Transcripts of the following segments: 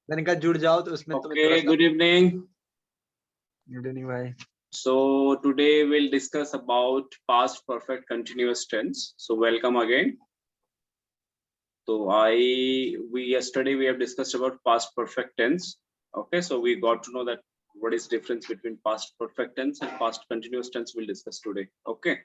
मैंने कहा जुड़ जाओ तो उसमें तुम्हें थोड़ा Okay, सा। good evening. गुड इवनिंग भाई। So today we'll discuss about past perfect continuous tense. So welcome again. So yesterday we have discussed about past perfect tense. Okay, so we got to know that what is difference between past perfect tense and past continuous tense. We'll discuss today. Okay.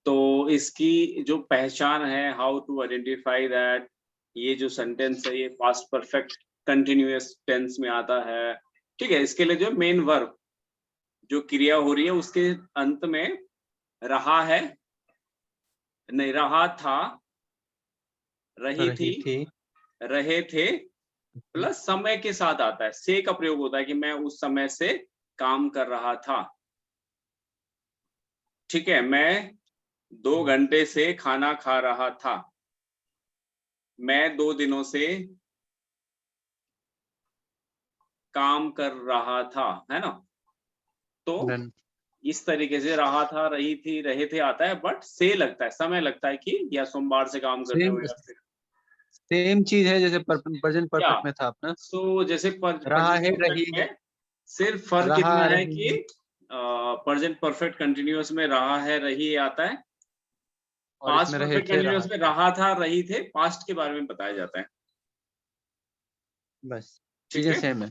तो इसकी जो पहचान है, how to identify that ये जो sentence है ये past perfect continuous tense में आता है। ठीक है, इसके लिए जो मेन वर्ब जो क्रिया हो रही है उसके अंत में रहा है, नहीं रहा था, रही थी, रहे थे प्लस समय के साथ आता है। से का प्रयोग होता है कि मैं उस समय से काम कर रहा था। ठीक है, मैं 2 घंटे से खाना खा रहा था, मैं 2 दिनों से काम कर रहा था, है ना। तो इस तरीके से रहा था, रही थी, रहे थे आता है, बट से लगता है, समय लगता है कि या सोमवार से काम करते हुए या फिर सेम चीज है जैसे प्रेजेंट परफेक्ट में था अपना। सो जैसे रहा प्रेजेंट है, रही परफेक्ट है, में सिर्फ फर्क रहा इतना है रही कि है प्रेजेंट परफेक्ट कंटिन्यूअस में रहा है, रही आता है। और पास्ट इसमें रहे परफेक्ट थे, कंटिन्यूअस रहा में था। रहा था, रही थे, पास्ट के बारे में बताया जाता है। बस ठीक चीजें है, सेम है।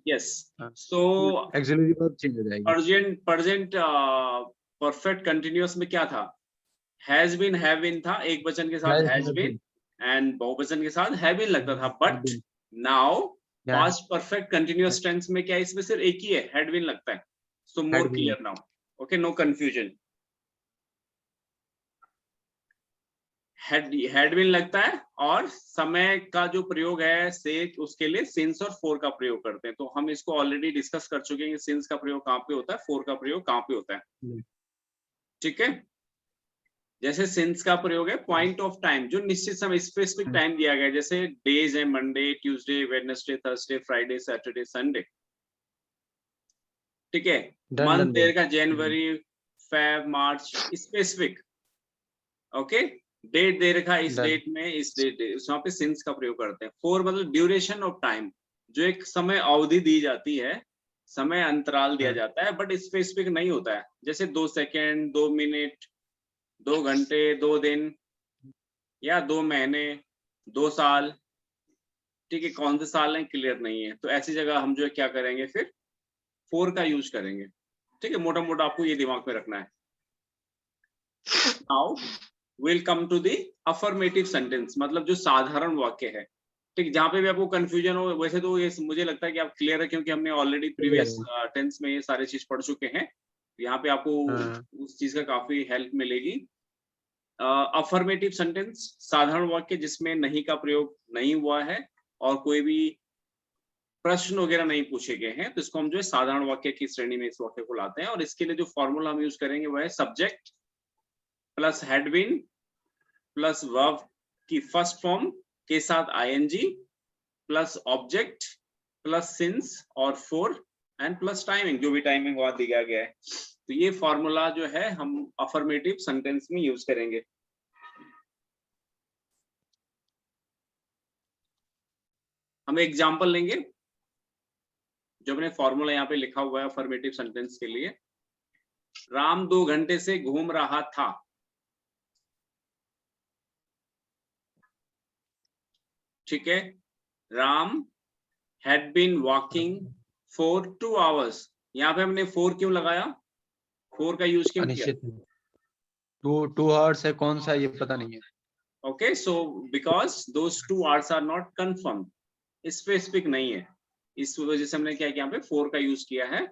यस। हाँ, सो एक्सिलरी वर्ब चेंज हो जाएगी। प्रेजेंट परफेक्ट कंटिन्यूअस में क्या था? हैज बीन, हैव बीन था, एक वचन के साथ हैज बीन एंड बहुवचन के साथ हैव बीन लगता था। But now past perfect continuous tense में क्या है, इसमें सिर्फ एक ही है, हैड बीन लगता है। So more clear now. Okay, no confusion. Had been लगता है और समय का जो प्रयोग है से उसके लिए सिंस और फोर का प्रयोग करते हैं। तो हम इसको ऑलरेडी डिस्कस कर चुके हैं कि सिंस का प्रयोग कहाँ पे होता है, फोर का प्रयोग कहाँ पे होता है। ठीक है, जैसे सिंस का प्रयोग है पॉइंट ऑफ टाइम, जो निश्चित समय स्पेसिफिक टाइम दिया गया है, जैसे डेज है Monday, Tuesday, Wednesday, Thursday, Friday, Saturday, Sunday. ठीक है, मंथ देर का जनवरी, फेब, मार्च, स्पेसिफिक। ओके, डेट दे रखा इस डेट में, इस डेट, वहां पे सिंस का प्रयोग करते हैं। फोर मतलब ड्यूरेशन ऑफ टाइम, जो एक समय अवधि दी जाती है, समय अंतराल दिया जाता है, बट स्पेसिफिक नहीं होता है। जैसे 2 सेकेंड, 2 मिनट, 2 घंटे, 2 दिन या 2 महीने, 2 साल। ठीक है, कौन से साल है क्लियर नहीं है, तो ऐसी जगह हम जो है क्या करेंगे, फिर फोर का यूज करेंगे। ठीक है, मोटा मोटा आपको ये दिमाग में रखना है। Now will come to the affirmative sentence, मतलब जो साधारण वाक्य है। ठीक, जहां पे भी आपको कंफ्यूजन हो, वैसे तो ये मुझे लगता है कि आप क्लियर है, क्योंकि हमने ऑलरेडी प्रीवियस टेंस में ये सारे चीज पढ़ चुके हैं। यहाँ पे आपको उस चीज का काफी हेल्प मिलेगी। अफर्मेटिव सेंटेंस साधारण वाक्य जिसमें नहीं का प्रयोग नहीं हुआ है और कोई भी प्रश्न वगैरह नहीं पूछे गए हैं, तो इसको हम जो है साधारण वाक्य की श्रेणी में इस वाक्य को लाते हैं। और इसके लिए जो फॉर्मूला हम यूज करेंगे वह है subject plus had been plus verb की फर्स्ट फॉर्म के साथ ING plus object plus since और फोर एंड प्लस टाइमिंग, जो भी टाइमिंग वहां दिया गया है। तो ये फॉर्मूला जो है हम अफर्मेटिव सेंटेंस में यूज करेंगे। हम एग्जांपल लेंगे, जो हमने फॉर्मूला यहाँ पे लिखा हुआ है अफर्मेटिव सेंटेंस के लिए। राम 2 घंटे से घूम रहा था। ठीक है, Ram had been walking for 2 hours। यहाँ पे हमने 4 क्यों लगाया, 4 का यूज क्यों किया? टू आवर्स है, कौन सा ये पता नहीं है। Okay, so because those 2 hours are not confirm, specific नहीं है, इस वजह से हमने क्या किया, यहाँ पे 4 का यूज किया है।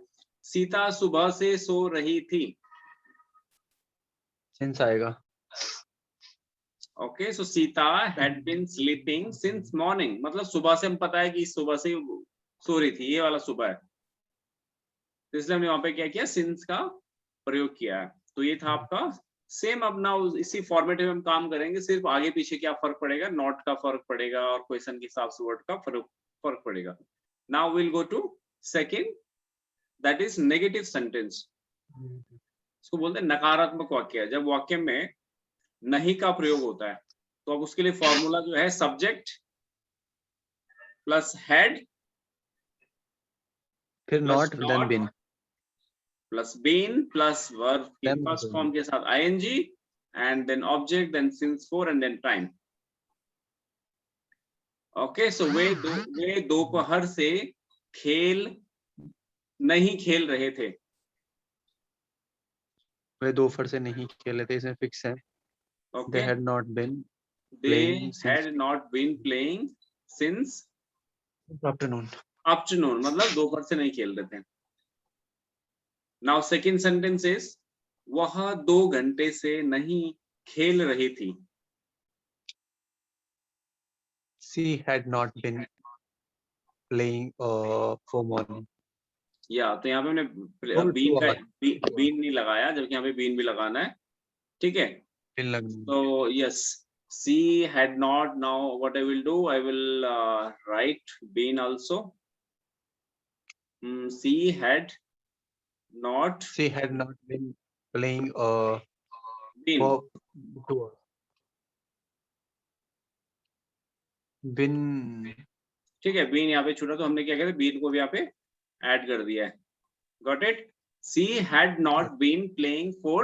सीता सुबह से सो रही थी। सिंस आएगा। Okay, so Sita had been sleeping since morning, मतलब सुबह से हम पता है कि सुबह से सो रही थी, ये वाला सुबह है, तो इसलिए हमने वहां पे क्या किया, सिंस का प्रयोग किया है। तो ये था आपका सेम। अब ना इसी फॉर्मेट में हम काम करेंगे, सिर्फ आगे पीछे क्या फर्क पड़ेगा, नॉट का फर्क पड़ेगा और क्वेश्चन के हिसाब से वर्ड का फर्क पड़ेगा। Now will go to second, that is negative sentence. इसको बोलते हैं नकारात्मक वाक्य। जब वाक्य में नहीं का प्रयोग होता है, तो अब उसके लिए फॉर्मूला जो है सब्जेक्ट प्लस हैड फिर plus not then not, been plus been plus verb की Then फर्स्ट what फॉर्म के साथ ing and then object then since for and then time. Okay so वे दोपहर से खेल नहीं खेल रहे थे. वे दोपहर से नहीं खेले थे, इसमें फिक्स है. They okay had not been they playing since had not been playing since afternoon. Afternoon मतलब दोपहर से नहीं खेल रहे थे. नाउ सेकंड सेंटेंस इज वह 2 घंटे से नहीं खेल रही थी. She had not been playing for morning. या तो यहाँ पे हमने Or बीन 2 का hours. बीन नहीं लगाया, जबकि यहाँ पे बीन भी लगाना है. ठीक है, Bin लगना. so yes, she had not. Now what I will do, I will write been also. She had not She had not been playing been. for 2 hours. Been ठीक है, बीन यहाँ पे छूटा तो हमने क्या किया, बीन को भी यहाँ पे ऐड कर दिया है. Got it? She had not been playing for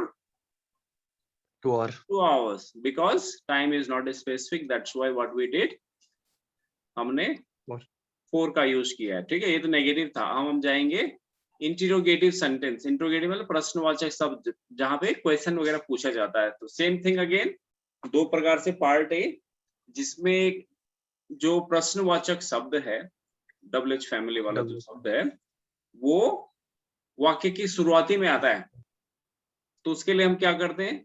2 hours. 2 hours because time is not specific. That's why what we did, हमने What? 4 का यूज किया है. ठीक है, ये तो नेगेटिव था. हम जाएंगे इंटरोगेटिव सेंटेंस. इंटरोगेटिव मतलब प्रश्नवाचक शब्द, जहां पे क्वेश्चन वगैरह पूछा जाता है. तो सेम थिंग अगेन, 2 प्रकार से. पार्ट ए जिसमें जो प्रश्नवाचक शब्द है, डबल एच फैमिली वाला जो शब्द है, वो वाक्य की शुरुआती में आता है. तो उसके लिए हम क्या करते हैं,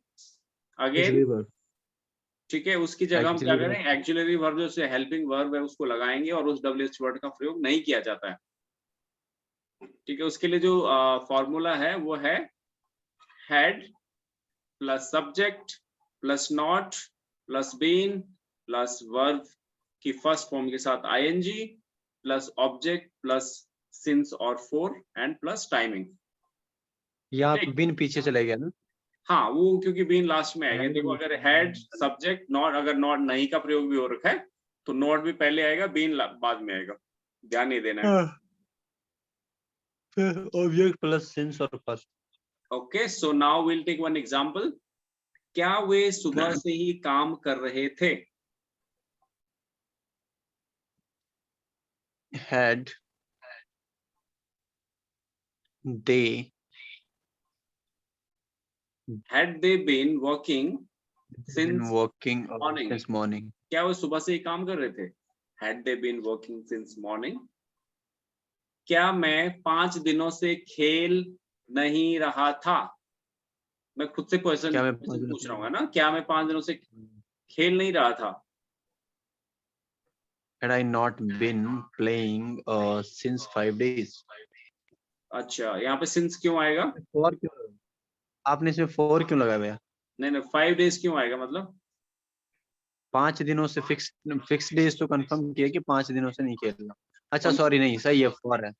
अगेन ठीक है, उसकी जगह हम क्या करें, एक्सिलरी वर्ब जो हेल्पिंग वर्ब है उसको लगाएंगे और उस डबल एच वर्ड का प्रयोग नहीं किया जाता है. ठीक है, उसके लिए जो फॉर्मूला है वो है had plus subject plus not plus been plus verb की फर्स्ट फॉर्म के साथ ing plus object plus since और फॉर एंड प्लस टाइमिंग. यहाँ बिन पीछे चले गया ना. हाँ, वो क्योंकि बीन लास्ट में आएगा. देखो, अगर हैड सब्जेक्ट नॉट, अगर नॉट नहीं का प्रयोग भी हो रखा है तो नॉट भी पहले आएगा, बीन बाद में आएगा. ध्यान नहीं देना है. ऑब्जेक्ट प्लस सिंस और first. Okay, so now will take one example. क्या वे सुबह से ही काम कर रहे थे? Had they been working been since working morning? since morning? क्या वो सुबह से ही काम कर रहे थे? Had they been working since morning? क्या मैं 5 दिनों से खेल नहीं रहा था? मैं खुद से क्वेश्चन पूछ रहा हूँ ना, क्या मैं 5 दिनों से खेल नहीं रहा था? Had I not been playing since 5 days? अच्छा, यहाँ पे since क्यों आएगा? 4 क्यों? आपने इसमें 4 क्यों लगाया भैया? नहीं 5 days क्यों आएगा? मतलब 5 दिनों से फिक्स डेज तो कंफर्म किया कि 5 दिनों से नहीं खेलना. अच्छा सॉरी, नहीं सही है, 4 है.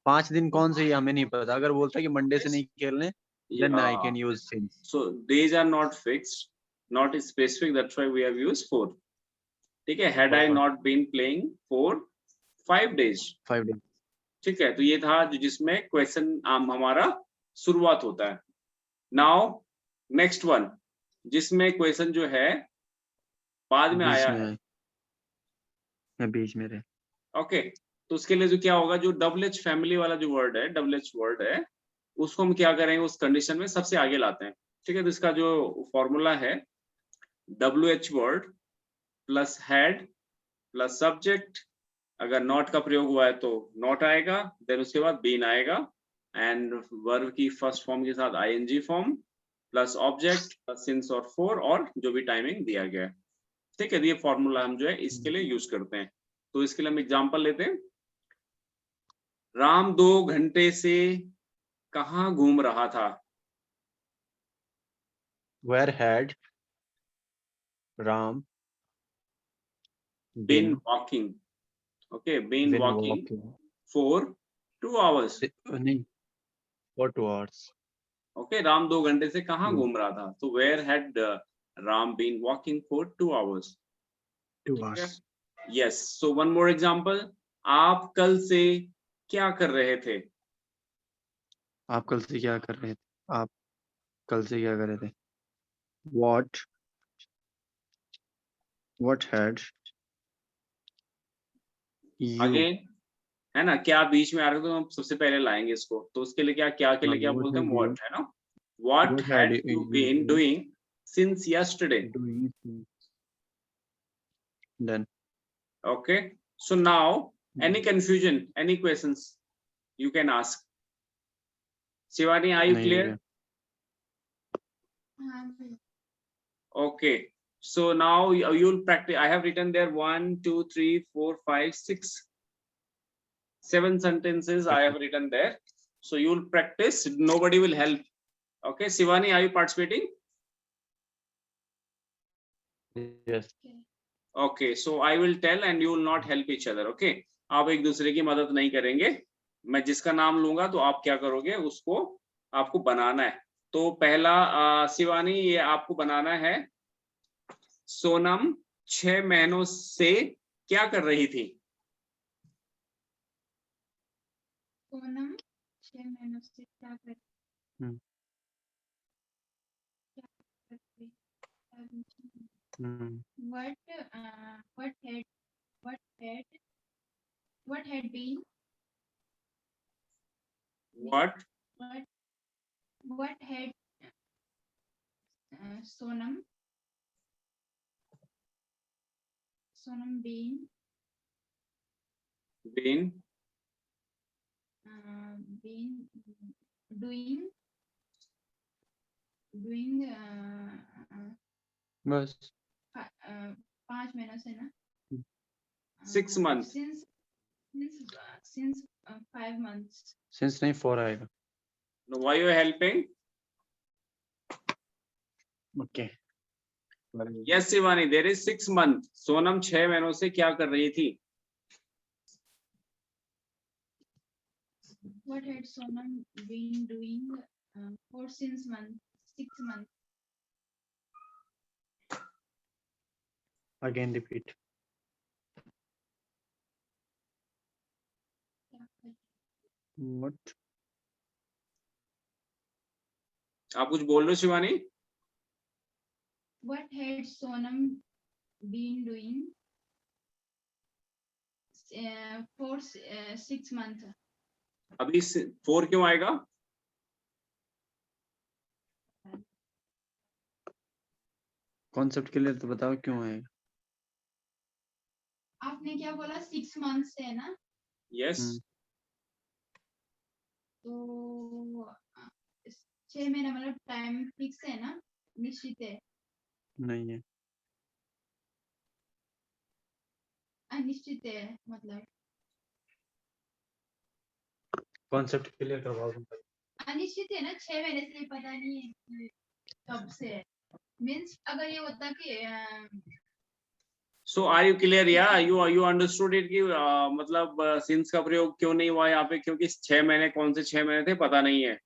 5 दिन कौन से, हमें नहीं पता. अगर बोलता है कि मंडे से नहीं खेलने, then I can use since. So days are not fixed, not specific. That's why we have used 4. ठीक है, had I not been playing for 5 days. 5 days. ठीक है, तो ये था जिसमें क्वेश्चन हमारा शुरुआत होता है. नाउ नेक्स्ट वन, जिसमें क्वेश्चन जो है बाद में आया है, बीच में रहे. ओके, तो उसके लिए जो क्या होगा, जो डबल एच फैमिली वाला जो वर्ड है, डबल एच वर्ड है, उसको हम क्या करेंगे, उस कंडीशन में सबसे आगे लाते हैं. ठीक है, तो इसका जो फॉर्मूला है, W H word plus had plus subject, अगर नॉट का प्रयोग हुआ है तो नॉट आएगा, देन उसके बाद बीन आएगा, एंड वर्ब की फर्स्ट फॉर्म के साथ ing form plus object plus since और फॉर और जो भी टाइमिंग दिया गया है. ठीक है, ये फॉर्मूला हम जो है इसके लिए यूज करते हैं. तो इसके लिए हम एग्जांपल लेते हैं. राम 2 घंटे से कहाँ घूम रहा था? Where had Ram been walking? Okay, been walking for 2 hours. नहीं, for 2 hours. Okay, राम 2 घंटे से कहाँ घूम रहा था? तो where had Ram been walking for 2 hours? 2 hours. Yes. So one more example. आप कल से क्या कर रहे थे? आप कल से क्या कर रहे थे? आप कल से क्या कर रहे थे? What had you? अगेन है ना, क्या बीच में आ रहा है तो हम सबसे पहले लाएंगे इसको, तो उसके लिए क्या के लिए क्या What बोलते हैं, had you? व्हाट, है ना, व्हाट What had हैड you यू बीन been doing since yesterday. doing? Then Okay, so now any confusion, any questions you can ask. Shivani, are you नहीं clear? भैया। Okay, so now you'll practice. I have written there 1 2 3 4 5 6 7 sentences I have written there, so you'll practice, nobody will help. Okay, Shivani, are you participating? Yes. Okay, so I will tell and you will not help each other. Okay, आप एक दूसरे की मदद नहीं करेंगे, मैं जिसका नाम लूंगा तो आप क्या करोगे, उसको आपको बनाना है. तो पहला शिवानी, ये आपको बनाना है, सोनम 6 महीनों से क्या कर रही थी? सोनम 6 महीनों से क्या कर हम्म, रही? हम्म, What had been What what had Sonam been been been doing बस 5 महीनों से ना 6 months. since 5 months. since नहीं 4 आएगा। No, why you are helping? Okay. Yes, Shivani, there is 6 months. Sonam 6 महीनों से क्या कर रही थी? What had Sonam been doing for 6 months? Again repeat. What? आप कुछ बोल रहे हो Shivani? What had Sonam been doing for 6 months? अभी 4 क्यों आएगा? कॉन्सेप्ट क्लियर तो बताओ क्यों आएगा? आपने क्या बोला 6 months है ना, Yes. तो 6 महीना मतलब टाइम फिक्स है ना, निश्चित है, नहीं है। अनिश्चित है मतलब कॉन्सेप्ट क्लियर करवाओ तुम। अनिश्चित है ना, 6 महीने से पता नहीं है कि कब से है, मीन्स अगर ये होता कि So are you clear? Yeah, you understood it कि मतलब since का प्रयोग क्यों नहीं हुआ यहाँ पे, क्योंकि 6 महीने कौन से 6 महीने थे पता नहीं है.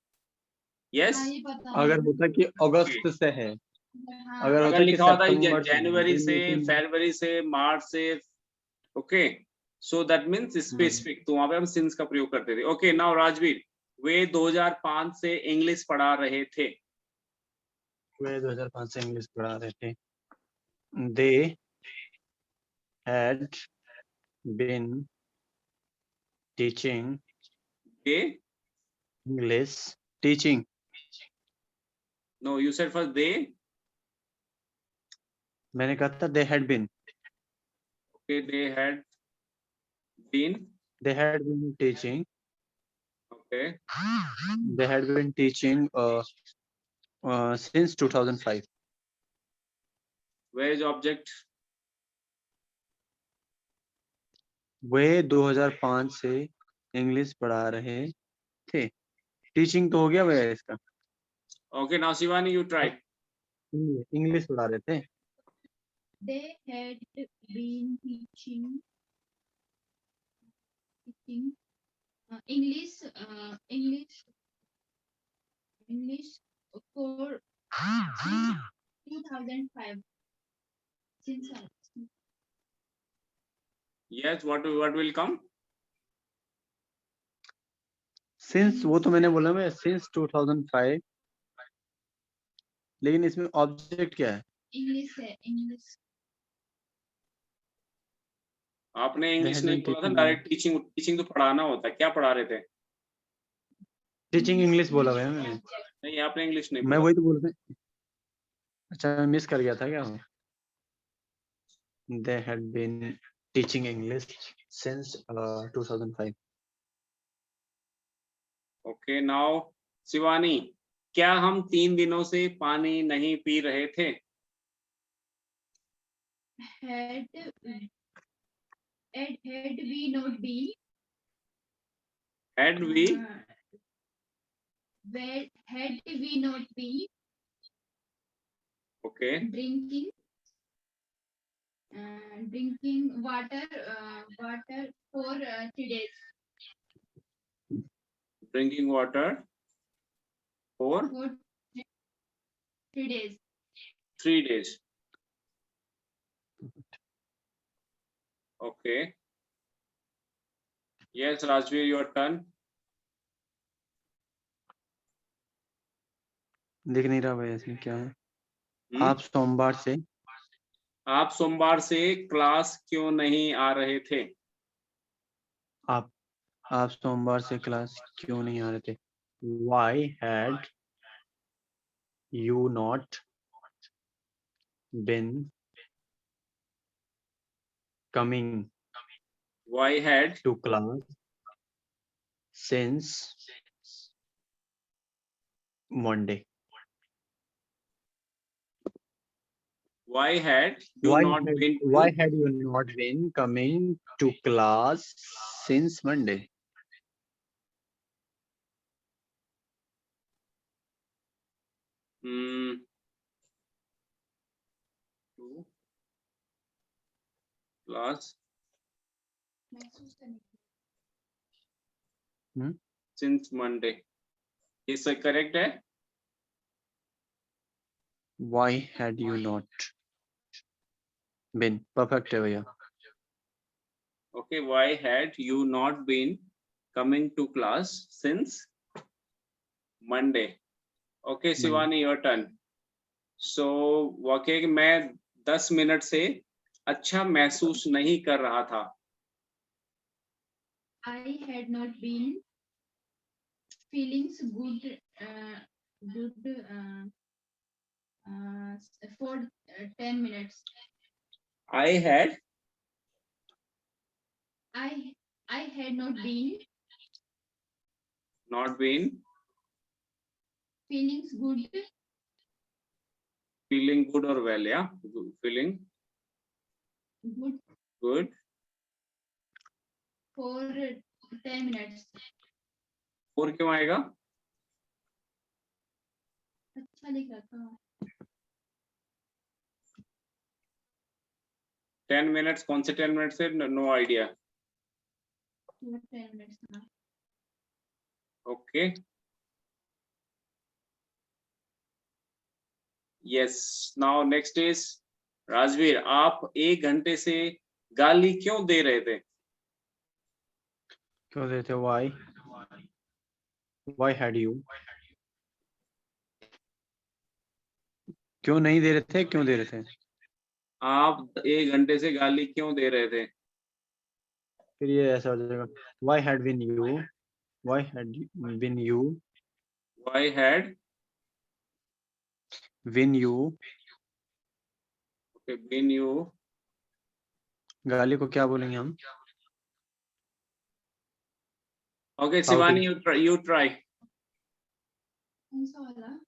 Yes. हाँ, ये पता अगर नहीं होता कि अगस्त से है, हाँ, अगर अगर होता कि लिखा होता है सितंबर से, जनवरी से, लेकिन फरवरी से, मार्च से, okay, so that means specific, तो वहां पे हम सिंस का प्रयोग करते थे. ओके, नाउ राजवीर, वे 2005 से इंग्लिश पढ़ा रहे थे. वे 2005 से इंग्लिश पढ़ा रहे थे। They had been teaching they, English. Teaching. No, you said first they. मैंने कहा था they had been. Okay, they had been. They had been teaching. Okay, They had been teaching since 2005. Where is object? वे 2005 से English पढ़ा रहे थे। Teaching तो हो गया भैया इसका। Okay, now Shivani you try. English पढ़ा रहे थे। they had been teaching English for 2005 since Yes, what will come? Since वो तो मैंने बोला मैं सिंस 2005, लेकिन इसमें ऑब्जेक्ट क्या है? इंग्लिश है, इंग्लिश। आपने They इंग्लिश had नहीं been बोला था, teaching डायरेक्ट टीचिंग। टीचिंग तो पढ़ाना होता है, क्या पढ़ा रहे थे? टीचिंग इंग्लिश बोला हुआ है मैंने। नहीं, आपने इंग्लिश नहीं मैं बोला। वही तो बोल रहा हूँ। अच्छा, मैं मिस कर गया था क्या? They had been teaching English since 2005. Okay, now Shivani, क्या हम 3 दिनों से पानी नहीं पी रहे थे? Had we not been had we, had we not been okay, drinking water for 3 days, drinking water for for 3 days. 3 days, okay. Yes Rajveer, your turn. दिख नहीं रहा भाई इसमें क्या है। आप सोमवार से आप सोमवार से क्लास क्यों नहीं आ रहे थे? आप सोमवार से क्लास क्यों नहीं आ रहे थे? Why had you not been coming Why had to class since Monday? why had you not been to Why had you not been coming to class since Monday? to class since Monday? ये सही correct है? Why had you not been? Perfect है भैया। Okay, why had you not been coming to class since Monday? Okay, Shivani, your turn. So वाकई कि मैं 10 minute से अच्छा महसूस नहीं कर रहा था। I had not been feeling good for 10 minutes. I had I had not been feeling feeling good or well, yeah, feeling good for 10 minutes. और क्यों आएगा? अच्छा लिख रखा है। 10 मिनट्स, कौन से 10 मिनट्स है? No idea. 10 minutes ना। Okay, yes. Now next is Rajveer, आप 1 घंटे से गाली क्यों दे रहे थे? क्यों देते? Why had you? क्यों नहीं दे रहे थे? क्यों दे रहे थे? आप 1 घंटे से गाली क्यों दे रहे थे? फिर ये ऐसा हो जाएगा। Why had been you? Why had been you? Why had Been you? okay, been you? गाली को क्या बोलेंगे हम? Okay, Shouting. Shivani, you try. कौन सा वाला?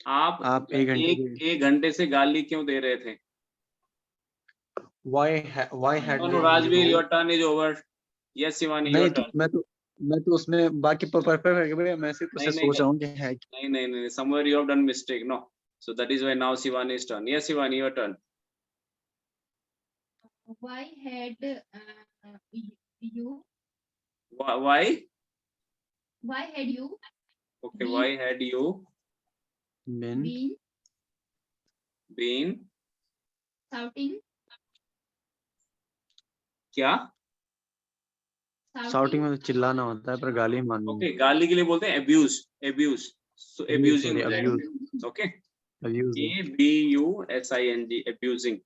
आप 1 घंटे से गाली क्यों दे रहे थे? Why had No, been Rajveer, you? your turn is over. Yes, Shivani, your नहीं तो turn. मैं तो उसमें बाकी परफेक्ट है भैया। मैं सिर्फ उसे सोच रहा हूँ कि है नहीं, somewhere you have done mistake, no. So that is why now Shivani's turn. Yes, Shivani, your turn. Why had you? Why? Why had you Okay, why had you been been shouting क्या? Shouting में तो चिल्लाना होता है, पर गाली मारनी okay, गाली के लिए बोलते हैं एब्यूज, एब्यूज, सो एब्यूजिंग हो abuse, जाएगा। Okay, abuse ABUSING, abusing.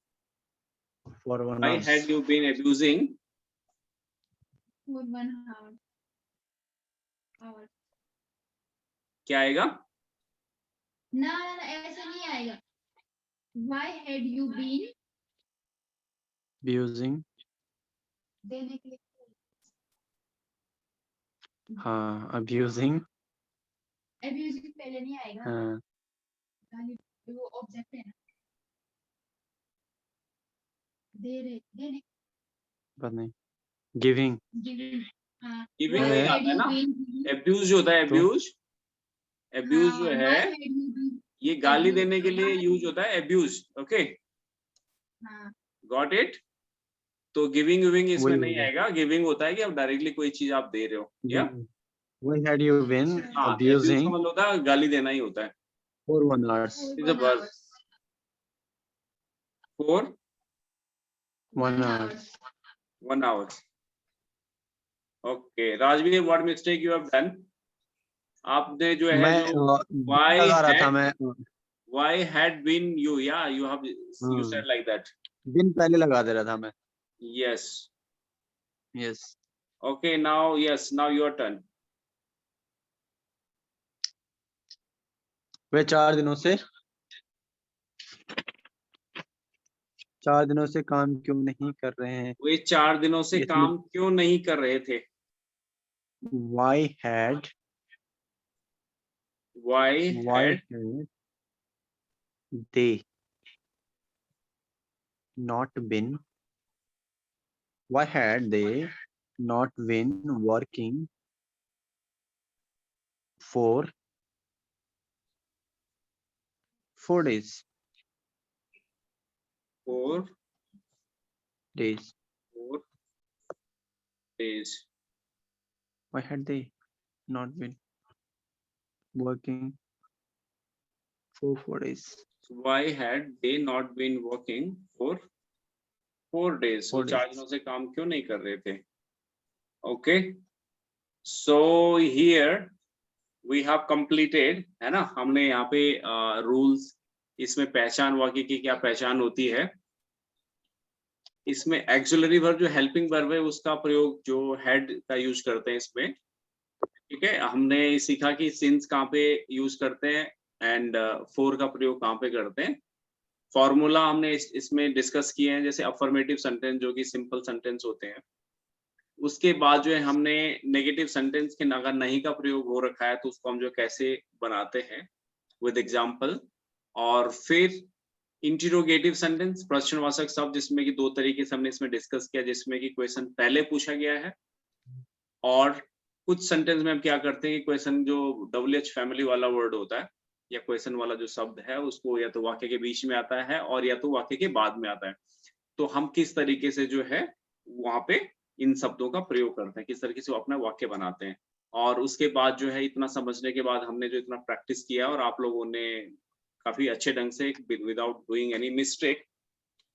for 1 Why hour. had you been abusing? For 1 hour. क्या आएगा? ना ऐसे नहीं आएगा। Why had you been? Abusing, देने के लिए हाँ abusing, abusing पहले नहीं आएगा। हाँ गाली वो ऑब्जेक्ट है ना। देने पता नहीं, giving, giving, हाँ। Giving Why नहीं had आता है you ना, been giving? abuse जो होता है, तो abuse, abuse जो हाँ, है why had you been ये गाली abused? देने के लिए यूज होता है, abuse. ओके, हाँ, गॉट इट? तो गिविंग विविंग इसमें वही नहीं होगा। आएगा, गिविंग होता है कि आप डायरेक्टली कोई चीज आप दे रहे हो, या Why had you been हाँ, तो abuse का abusing मतलब होता है गाली देना ही होता है। for 1 hour? for It's a 1 verb. hour. For 1 hour. 1 hour. Okay, Rajveer, what mistake you have done? आपने जो है मैं जो why लगा रहा था had, मैं why had been you, yeah, you have, you said like that. दिन पहले लगा दे रहा था मैं। Yes. Yes. Okay, now yes, now your turn. वे 4 दिनों से काम क्यों नहीं कर रहे हैं? वे 4 दिनों से इसमें काम क्यों नहीं कर रहे थे? why had they not been working for 4 days? 4 days. days. Why had they not been working for 4 days? So why had they not been working for 4 days? 4 वो 4 days. दिनों से काम क्यों नहीं कर रहे थे? Okay, so here we have completed, है ना, हमने यहाँ पे रूल्स, इसमें पहचान वाक्य की क्या पहचान होती है, इसमें एक्सिलरी वर्ब जो हेल्पिंग वर्ब है उसका प्रयोग जो हेड का यूज करते हैं इसमें, ठीक है। हमने सीखा कि सिंस कहाँ पे यूज करते हैं एंड फॉर का प्रयोग कहाँ पे करते हैं। फॉर्मूला हमने इसमें डिस्कस किए हैं, जैसे अफर्मेटिव सेंटेंस जो कि सिंपल सेंटेंस होते हैं। उसके बाद जो है हमने नेगेटिव सेंटेंस के अगर नहीं का प्रयोग हो रखा है तो उसको हम जो कैसे बनाते हैं विद एग्जांपल, और फिर इंटरोगेटिव सेंटेंस प्रश्नवाचक शब्द, जिसमें कि 2 तरीके से हमने इसमें डिस्कस किया, जिसमें कि क्वेश्चन पहले पूछा गया है और कुछ सेंटेंस में हम क्या करते हैं कि क्वेश्चन जो WH फैमिली वाला वर्ड होता है या क्वेश्चन वाला जो शब्द है उसको या तो वाक्य के बीच में आता है और या तो वाक्य के बाद में आता है, तो हम किस तरीके से जो है वहां पे इन शब्दों का प्रयोग करते हैं, किस तरीके से वो अपना वाक्य बनाते हैं। और उसके बाद जो है इतना समझने के बाद हमने जो इतना प्रैक्टिस किया और आप लोगों ने काफी अच्छे ढंग से विदाउट डूइंग एनी मिस्टेक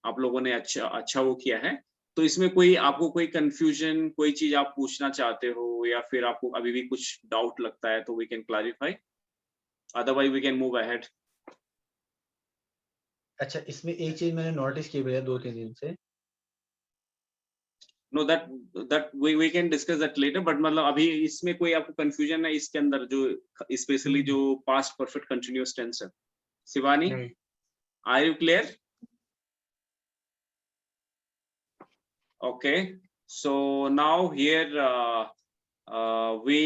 आप लोगों ने अच्छा वो किया है। तो इसमें कोई आपको कोई कंफ्यूजन, कोई चीज आप पूछना चाहते हो या फिर आपको अभी भी कुछ डाउट लगता है तो we can clarify, otherwise we can move ahead. अच्छा, इसमें एक चीज मैंने नोटिस की भैया 2-3 दिन से। No that we can discuss that later, but मतलब अभी इसमें कोई आपको कंफ्यूजन है इसके अंदर जो स्पेशली जो पास्ट परफेक्ट कंटिन्यूअस टेंस है? Shivani, are you clear? Okay, so now here we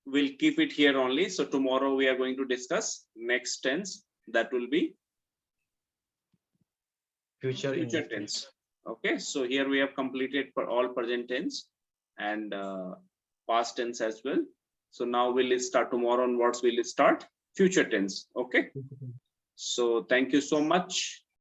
will keep it here only. So tomorrow we are going to discuss next tense, that will be future tense. Okay, so here we have completed for all present tense and past tense as well. So now we'll start tomorrow onwards, we'll start future tense. Okay, so thank you so much.